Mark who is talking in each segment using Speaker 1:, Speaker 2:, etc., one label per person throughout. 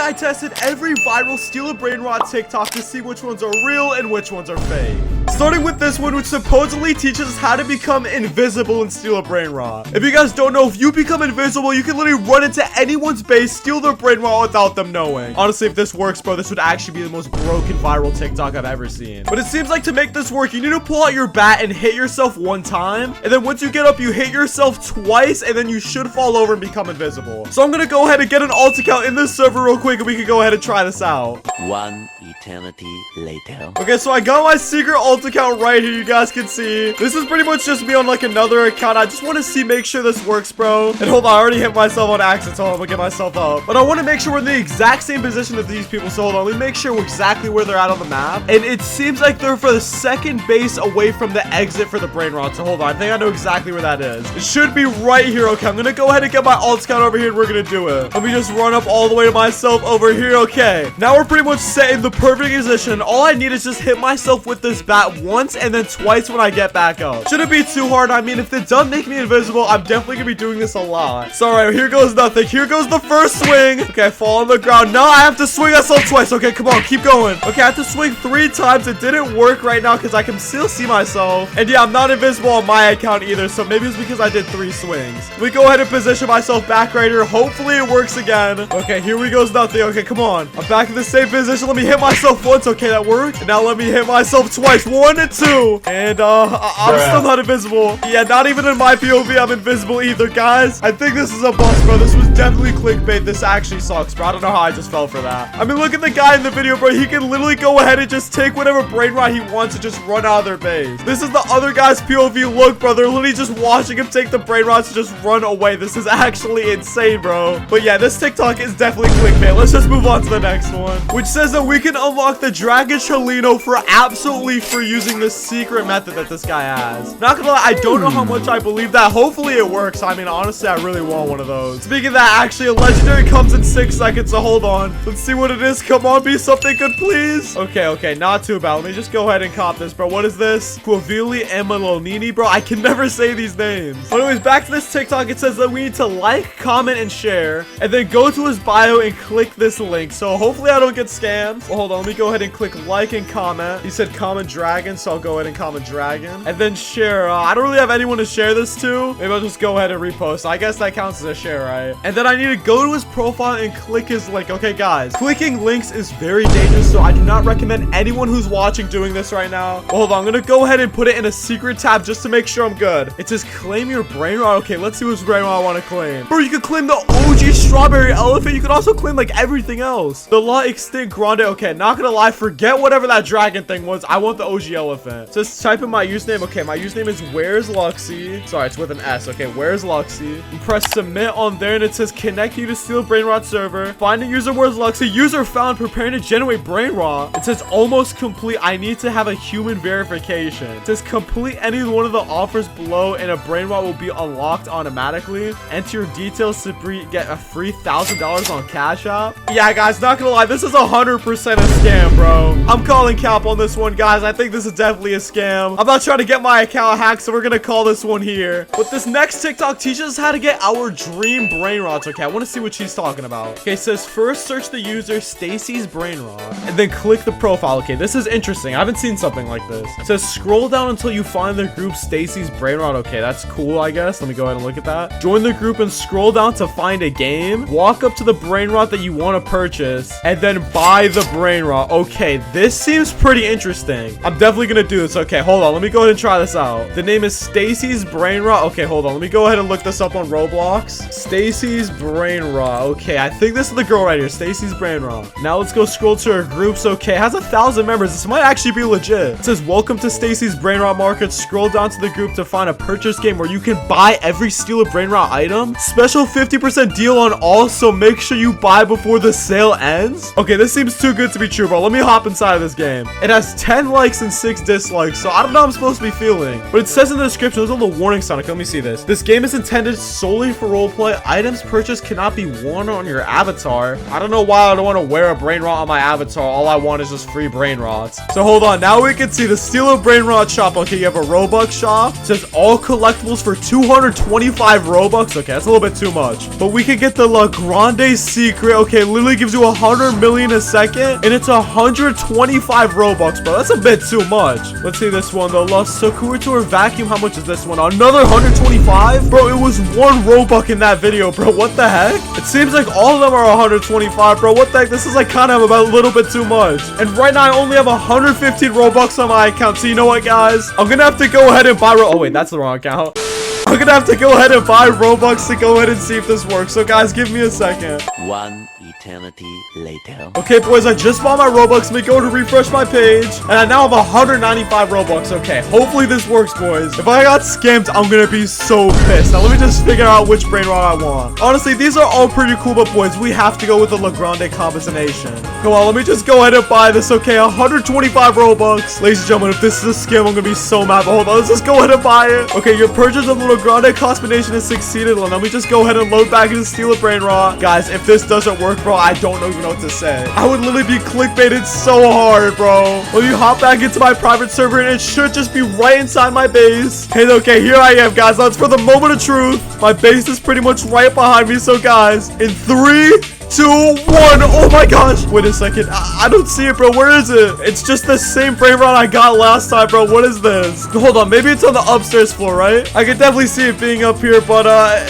Speaker 1: I tested every viral steal a Brainrot TikTok to see which ones are real and which ones are fake. Starting with this one, which supposedly teaches us how to become invisible and steal a Brainrot. If you guys don't know, if you become invisible, you can literally run into anyone's base, steal their Brainrot without them knowing. Honestly, if this works, bro, this would actually be the most broken viral TikTok I've ever seen. But it seems like to make this work, you need to pull out your bat and hit yourself one time. And then once you get up, you hit yourself twice, and then you should fall over and become invisible. So I'm gonna go ahead and get an alt account in this server real quick, and we can go ahead and try this out.
Speaker 2: One eternity later.
Speaker 1: Okay, so I got my secret alt account right here, you guys can see. This is pretty much just me on like another account. I just want to see, make sure this works, bro. And hold on, I already hit myself on accident, so I'm gonna get myself up. But I want to make sure we're in the exact same position as these people, so hold on, let me make sure we're exactly where they're at on the map. And it seems like they're for the second base away from the exit for the Brainrot, so hold on, I think I know exactly where that is. It should be right here. Okay, I'm gonna go ahead and get my alt account over here, and we're gonna do it. Let me just run up all the way to myself over here. Okay, now we're pretty much set in the perfect position. All I need is just hit myself with this bat once and then twice when I get back up. Shouldn't be too hard. I mean, if it does make me invisible, I'm definitely gonna be doing this a lot. So all right, here goes nothing. Here goes the first swing. Okay, I fall on the ground. Now I have to swing myself twice. Okay, come on, keep going. Okay, I have to swing 3 times. It didn't work right now because I can still see myself. And yeah, I'm not invisible on my account either, so maybe it's because I did 3 swings. We go ahead and position myself back right here. Hopefully it works again. Okay, here we goes nothing. Okay, come on. I'm back in the same position. Let me hit myself once. Okay, that worked. And now let me hit myself twice. 1 and 2. And I'm still not invisible. Yeah, not even in my POV I'm invisible either, guys. I think this is a bust, bro. This was definitely clickbait. This actually sucks, bro. I don't know how I just fell for that. I mean, look at the guy in the video, bro. He can literally go ahead and just take whatever Brainrot he wants and just run out of their base. This is the other guy's POV. Look, bro. They're literally just watching him take the Brainrots and just run away. This is actually insane, bro. But yeah, this TikTok is definitely clickbait. Let's just move on to the next one, which says that we can unlock the Dragon Cholino for absolutely free using this secret method that this guy has. Not gonna lie, I don't know how much I believe that. Hopefully it works. I mean, honestly, I really want one of those. Speaking of that, actually, a legendary comes in 6 seconds, so hold on. Let's see what it is. Come on, be something good, please. Okay, not too bad. Let me just go ahead and cop this, bro. What is this? Quavili Emalonini, bro. I can never say these names. But anyways, back to this TikTok. It says that we need to like, comment, and share, and then go to his bio and click this link. So hopefully I don't get scammed. Well, hold on. Let me go ahead and click like and comment. He said comment dragon, so I'll go ahead and comment dragon. And then share. I don't really have anyone to share this to. Maybe I'll just go ahead and repost. I guess that counts as a share, right? And then I need to go to his profile and click his link. Okay, guys. Clicking links is very dangerous, so I do not recommend anyone who's watching doing this right now. Well, hold on. I'm going to go ahead and put it in a secret tab just to make sure I'm good. It says claim your Brainrot. Okay, let's see which Brainrot I want to claim. Bro, you can claim the OG strawberry elephant. You can also claim like everything else. The La Extinct Grande. Okay, not gonna lie, forget whatever that dragon thing was. I want the OG elephant. So just type in my username. Okay, my username is Where's Luxy. Sorry, it's with an S. Okay, Where's Luxy. And press submit on there, and it says connect you to steal Brainrot server. Find a user. Where's Luxy. User found. Preparing to generate Brainrot. It says almost complete. I need to have a human verification. It says complete any one of the offers below, and a Brainrot will be unlocked automatically. Enter your details to get a free $1,000 on Cash App. Yeah, guys, not gonna lie, this is 100% a scam, bro. I'm calling cap on this one, guys. I think this is definitely a scam. I'm not trying to get my account hacked, so we're gonna call this one here. But this next TikTok teaches us how to get our dream Brainrots. Okay, I want to see what she's talking about. Okay, it says first search the user Stacy's Brainrot and then click the profile. Okay, this is interesting. I haven't seen something like this. It says scroll down until you find the group Stacy's Brainrot. Okay, that's cool, I guess. Let me go ahead and look at that. Join the group and scroll down to find a game. Walk up to the Brainrot that you want to purchase and then buy the Brainrot. Okay, this seems pretty interesting. I'm definitely gonna do this. Okay, hold on. Let me go ahead and try this out. The name is Stacy's Brainrot. Okay, hold on. Let me go ahead and look this up on Roblox. Stacy's Brainrot. Okay, I think this is the girl right here. Stacy's Brainrot. Now let's go scroll to her groups. Okay, it has 1,000 members. This might actually be legit. It says welcome to Stacy's Brainrot Market. Scroll down to the group to find a purchase game where you can buy every steal a Brainrot item. Special 50% deal on all, so make sure you buy before the sale ends. Okay, this seems too good to be true, bro. Let me hop inside of this game. It has 10 likes and 106 dislikes, so I don't know how I'm supposed to be feeling. But it says in the description, there's a little warning sign. Okay, let me see this. This game is intended solely for roleplay. Items purchased cannot be worn on your avatar. I don't know why I don't want to wear a Brainrot on my avatar. All I want is just free Brainrots. So hold on, now we can see the Steal a Brainrot shop. Okay, you have a Robux shop. It says all collectibles for 225 Robux. Okay, that's a little bit too much. But we can get the La Grande secret. Okay, it literally gives you 100 million a second, and it's 125 Robux, bro. That's a bit too much. Let's see this one, the La Securitor vacuum. How much is this one? Another 125? Bro, it was 1 Robux in that video, bro. What the heck? It seems like all of them are 125, bro. What the heck? This is like kind of about a little bit too much. And right now I only have 115 Robux on my account. So you know what, guys? I'm gonna have to go ahead and buy oh wait, that's the wrong account. I'm gonna have to go ahead and buy Robux to go ahead and see if this works. So guys, give me a second.
Speaker 2: One eternity later.
Speaker 1: Okay, boys, I just bought my Robux. Let me go to refresh my page, and I now have 195 Robux. Okay, hopefully this works, boys. If I got scammed, I'm gonna be so pissed. Now let me just figure out which Brainrot I want. Honestly, these are all pretty cool, but boys, we have to go with the La Grande combination. Come on, let me just go ahead and buy this. Okay, 125 Robux. Ladies and gentlemen, if this is a scam, I'm gonna be so mad. But hold on, let's just go ahead and buy it. Okay, your purchase of the La Grande combination has succeeded. Let me just go ahead and load back into Steal a Brainrot. Guys, if this doesn't work, bro, I don't even know what to say. I would literally be clickbaited so hard, bro. Let me hop back into my private server, and it should just be right inside my base. Hey, okay, here I am, guys. Now it's for the moment of truth. My base is pretty much right behind me. So, guys, in 3, 2, 1. Oh my gosh. Wait a second. I don't see it, bro. Where is it? It's just the same Brainrot I got last time, bro. What is this? Hold on. Maybe it's on the upstairs floor, right? I can definitely see it being up here, but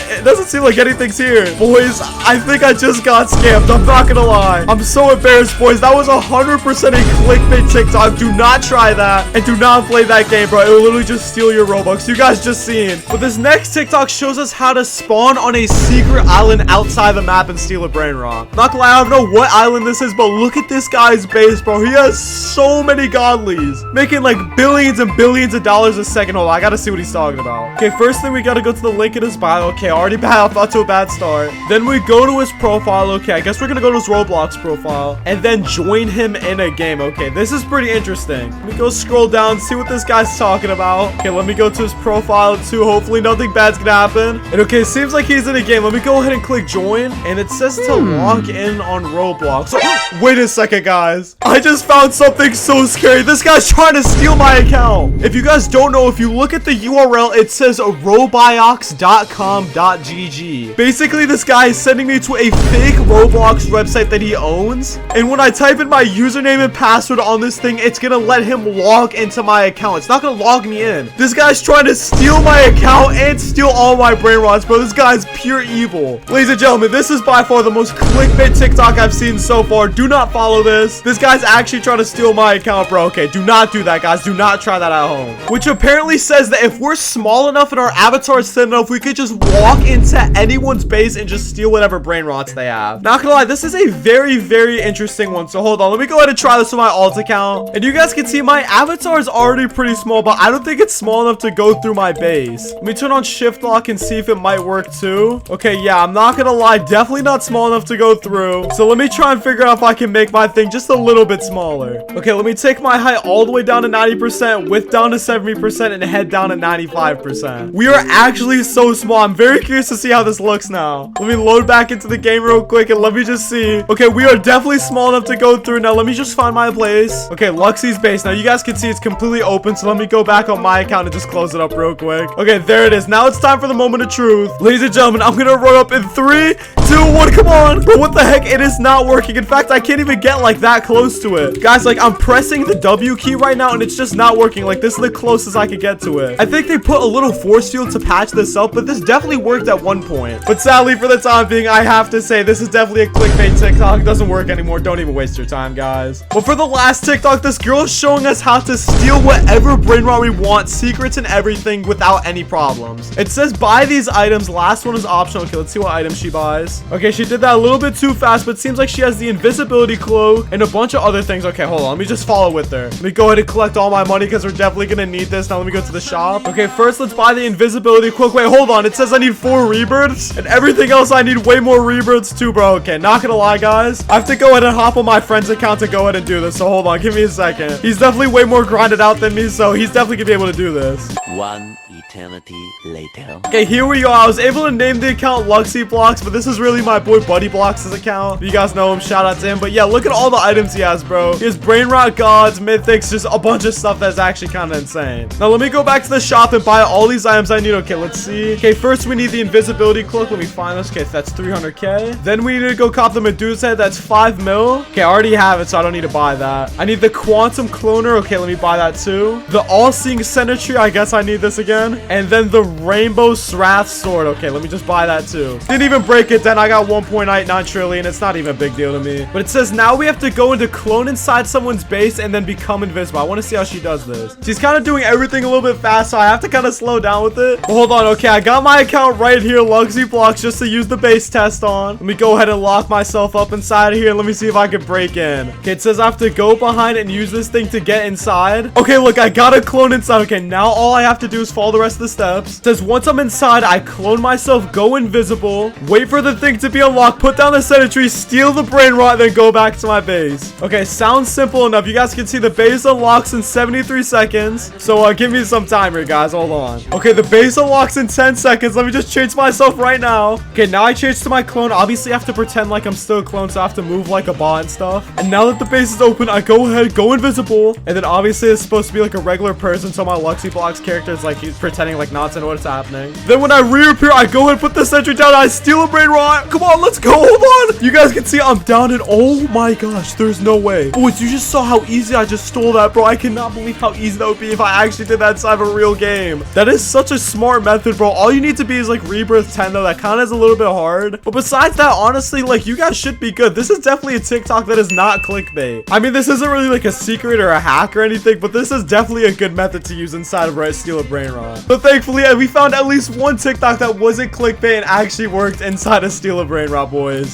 Speaker 1: it doesn't seem like anything's here. Boys, I think I just got scammed. I'm not gonna lie. I'm so embarrassed, boys. That was 100% a clickbait TikTok. Do not try that, and do not play that game, bro. It will literally just steal your Robux. You guys just seen. But this next TikTok shows us how to spawn on a secret island outside the map and steal a Brainrot. Not gonna lie, I don't know what island this is, but look at this guy's base, bro. He has so many godlies, making like billions and billions of dollars a second. Hold on, I gotta see what he's talking about. Okay, first thing, we gotta go to the link in his bio. Okay, already off to a bad start. Then we go to his profile. Okay, I guess we're gonna go to his Roblox profile and then join him in a game. Okay, this is pretty interesting. Let me go scroll down, see what this guy's talking about. Okay, let me go to his profile too. Hopefully nothing bad's gonna happen. And okay, it seems like he's in a game. Let me go ahead and click join, and it says to log in on Roblox. So, wait a second, guys. I just found something so scary. This guy's trying to steal my account. If you guys don't know, if you look at the URL, it says roblox.com.gg. Basically, this guy is sending me to a fake Roblox website that he owns. And when I type in my username and password on this thing, it's gonna let him log into my account. It's not gonna log me in. This guy's trying to steal my account and steal all my Brainrots, bro. This guy's pure evil. Ladies and gentlemen, this is by far the most clickbait TikTok I've seen so far. Do not follow this. This guy's actually trying to steal my account, bro. Okay, do not do that, guys. Do not try that at home. Which apparently says that if we're small enough and our avatar is thin enough, we could just walk into anyone's base and just steal whatever Brainrots they have. Not gonna lie, this is a very, very interesting one. So hold on, let me go ahead and try this with my alt account. And you guys can see my avatar is already pretty small, but I don't think it's small enough to go through my base. Let me turn on shift lock and see if it might work too. Okay, yeah, I'm not gonna lie, definitely not small enough to go through. So let me try and figure out if I can make my thing just a little bit smaller. Okay, let me take my height all the way down to 90%, width down to 70%, and head down to 95%. We are actually so small. I'm very curious to see how this looks now. Let me load back into the game real quick and let me just see. Okay, we are definitely small enough to go through. Now, let me just find my place. Okay, Luxie's base. Now, you guys can see it's completely open, so let me go back on my account and just close it up real quick. Okay, there it is. Now it's time for the moment of truth. Ladies and gentlemen, I'm gonna run up in 3, 2, 1. Come on. Bro, what the heck? It is not working. In fact, I can't even get like that close to it. Guys, like, I'm pressing the W key right now, and it's just not working. Like, this is the closest I could get to it. I think they put a little force field to patch this up, but this definitely worked at one point. But sadly, for the time being, I have to say this is definitely a clickbait TikTok. It doesn't work anymore. Don't even waste your time, guys. But for the last TikTok, this girl is showing us how to steal whatever Brainrot we want, secrets and everything, without any problems. It says buy these items. Last one is optional. Okay, let's see what items she buys. Okay, she did that a little little bit too fast, but it seems like she has the invisibility cloak and a bunch of other things. Okay, hold on. Let me just follow with her. Let me go ahead and collect all my money because we're definitely going to need this. Now let me go to the shop. Okay, first let's buy the invisibility cloak. Wait, hold on. It says I need 4 rebirths and everything else. I need way more rebirths too, bro. Okay, not going to lie, guys. I have to go ahead and hop on my friend's account to go ahead and do this. So hold on. Give me a second. He's definitely way more grinded out than me, so he's definitely going to be able to do this.
Speaker 2: One eternity later.
Speaker 1: Okay, here we go. I was able to name the account Luxy Blocks, but this is really my boy Buddy Blocks' account. You guys know him. Shout out to him. But yeah, look at all the items he has, bro. He has Brainrot gods, mythics, just a bunch of stuff that's actually kind of insane. Now, let me go back to the shop and buy all these items I need. Okay, let's see. Okay, first we need the invisibility cloak. Let me find this. Okay, that's 300k. Then we need to go cop the Medusa head. That's 5 mil. Okay, I already have it, so I don't need to buy that. I need the quantum cloner. Okay, let me buy that too. The all-seeing sentry. I guess I need this again. And then the rainbow Srath sword. Okay, let me just buy that too. Didn't even break it then. I got 1.89 trillion. It's not even a big deal to me. But it says now we have to go into clone inside someone's base and then become invisible. I want to see how she does this. She's kind of doing everything a little bit fast, so I have to kind of slow down with it. But hold on. Okay, I got my account right here, Luxy Blocks, just to use the base test on. Let me go ahead and lock myself up inside of here. Let me see if I can break in. Okay, it says I have to go behind and use this thing to get inside. Okay, look, I got a clone inside. Okay, now all I have to do is follow the rest of the steps. It says once I'm inside, I clone myself, go invisible, wait for the thing to be unlocked, put down the sentry, steal the brain rot, then go back to my base. Okay, sounds simple enough. You guys can see the base unlocks in 73 seconds. So give me some time here, guys. Hold on. Okay, the base unlocks in 10 seconds. Let me just change myself right now. Okay, now I changed to my clone. Obviously, I have to pretend like I'm still a clone, so I have to move like a bot and stuff. And now that the base is open, I go ahead, go invisible. And then obviously it's supposed to be like a regular person, so my Luxy Blocks character is like he's pretending like not to know what's happening. Then when I reappear, I go ahead and put the sentry down. I steal a brain rot. Come on, let's go. Hold on. You guys can see I'm down and oh my gosh, there's no way. Boys, you just saw how easy I just stole that, bro. I cannot believe how easy that would be if I actually did that inside of a real game. That is such a smart method, bro. All you need to be is like rebirth 10 though. That kind of is a little bit hard. But besides that, honestly, like you guys should be good. This is definitely a TikTok that is not clickbait. I mean, this isn't really like a secret or a hack or anything, but this is definitely a good method to use inside of Steal a Brain Rot. But thankfully, we found at least one TikTok that wasn't clickbait and actually worked inside of Steal a Brain Rot, boys.